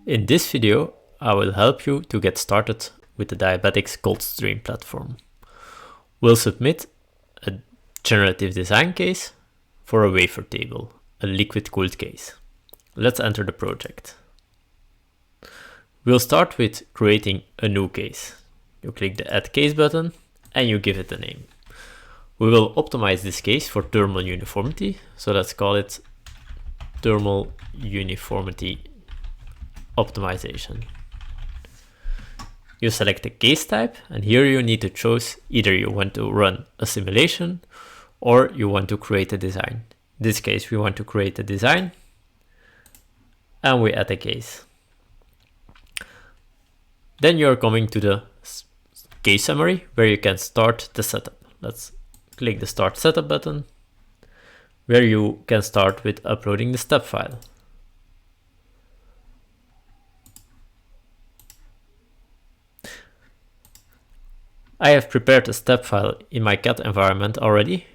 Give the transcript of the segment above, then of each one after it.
In this video, I will help you to get started with the Diabatix ColdStream platform. We'll submit a generative design case for a wafer table, a liquid-cooled case. Let's enter the project. We'll start with creating a new case. You click the Add Case button and you give it a name. We will optimize this case for thermal uniformity, so let's call it thermal uniformity optimization. You select the case type, and here you need to choose either you want to run a simulation or you want to create a design. In this case, we want to create a design, and we add a case. Then you're coming to the case summary where you can start the setup. Let's click the Start Setup button, where you can start with uploading the step file. I have prepared a step file in my CAD environment already,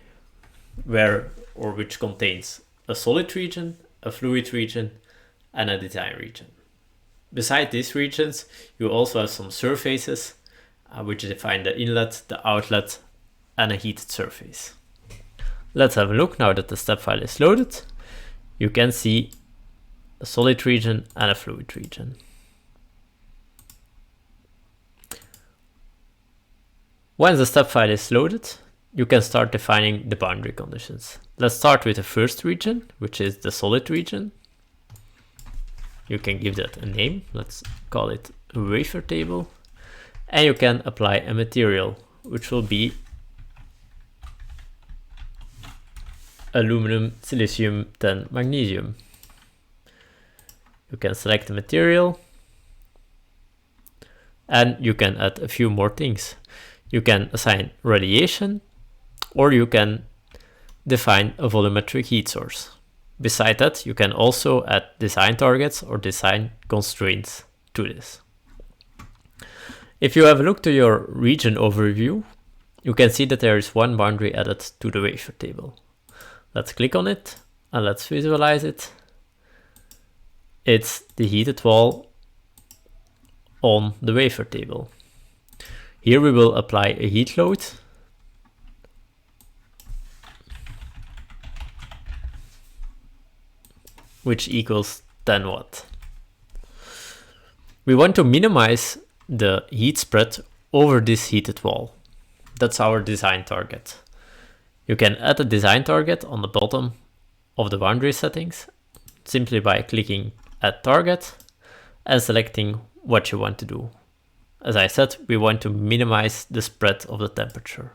which contains a solid region, a fluid region, and a design region. Beside these regions, you also have some surfaces which define the inlet, the outlet, and a heated surface. Let's have a look. Now that the step file is loaded, you can see a solid region and a fluid region. Once the step file is loaded, you can start defining the boundary conditions. Let's start with the first region, which is the solid region. You can give that a name. Let's call it a wafer table. And you can apply a material, which will be aluminum, silicium, then magnesium. You can select the material, and you can add a few more things. You can assign radiation, or you can define a volumetric heat source. Beside that, you can also add design targets or design constraints to this. If you have a look to your region overview, you can see that there is one boundary added to the wafer table. Let's click on it and let's visualize it. It's the heated wall on the wafer table. Here we will apply a heat load which equals 10 watt. We want to minimize the heat spread over this heated wall. That's our design target. You can add a design target on the bottom of the boundary settings simply by clicking Add Target and selecting what you want to do. As I said, we want to minimize the spread of the temperature.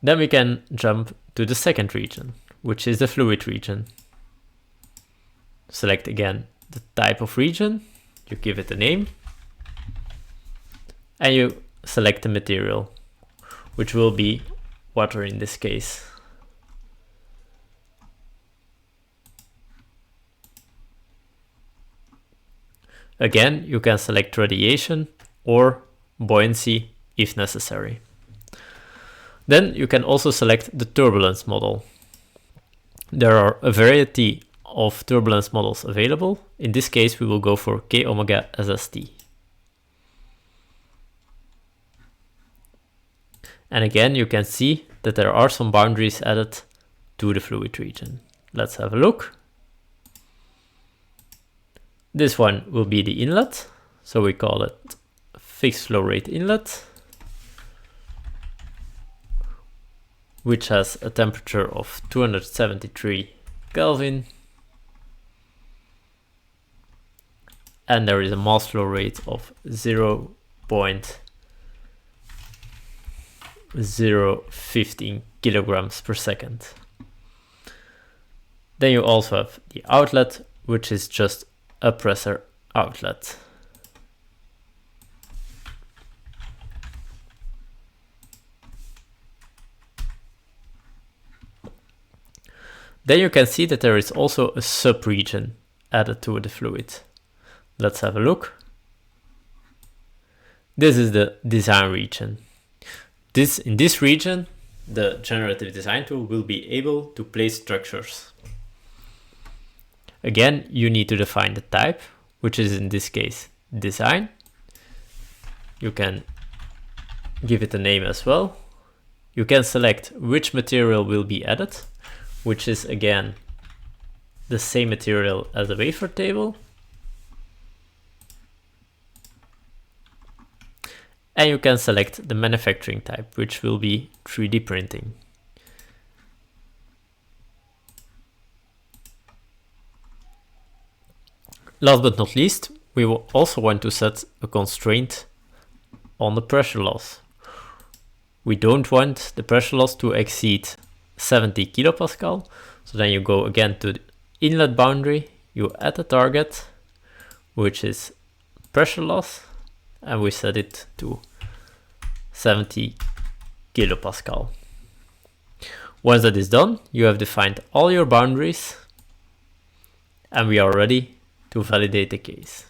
Then we can jump to the second region, which is the fluid region. Select again the type of region, you give it a name, and you select the material, which will be water in this case. Again, you can select radiation or buoyancy if necessary. Then you can also select the turbulence model. There are a variety of turbulence models available. In this case, we will go for K omega SST. And again, you can see that there are some boundaries added to the fluid region. Let's have a look. This one will be the inlet, so we call it fixed flow rate inlet, which has a temperature of 273 Kelvin, and there is a mass flow rate of 0.015 kilograms per second. Then you also have the outlet, which is just a pressure outlet. Then you can see that there is also a sub-region added to the fluid. Let's have a look. This is the design region. In this region, the generative design tool will be able to place structures. Again, you need to define the type, which is in this case design. You can give it a name as well. You can select which material will be added, which is again the same material as the wafer table. And you can select the manufacturing type, which will be 3D printing. Last but not least, we will also want to set a constraint on the pressure loss. We don't want the pressure loss to exceed 70 kilopascal. So then you go again to the inlet boundary, you add a target, which is pressure loss, and we set it to 70 kilopascal. Once that is done, you have defined all your boundaries, and we are ready to validate the case.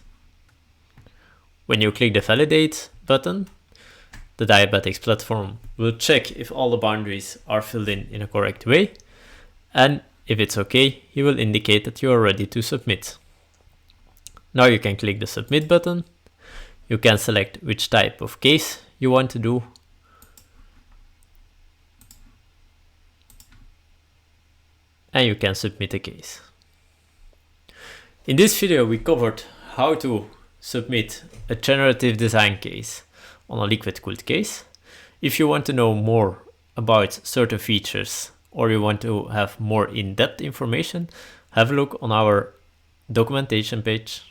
When you click the validate button, the Diabatix platform will check if all the boundaries are filled in a correct way, and if it's okay, he will indicate that you are ready to submit. Now you can click the submit button. You can select which type of case you want to do. And you can submit a case. In this video, we covered how to submit a generative design case on a liquid-cooled case. If you want to know more about certain features or you want to have more in-depth information, have a look on our documentation page.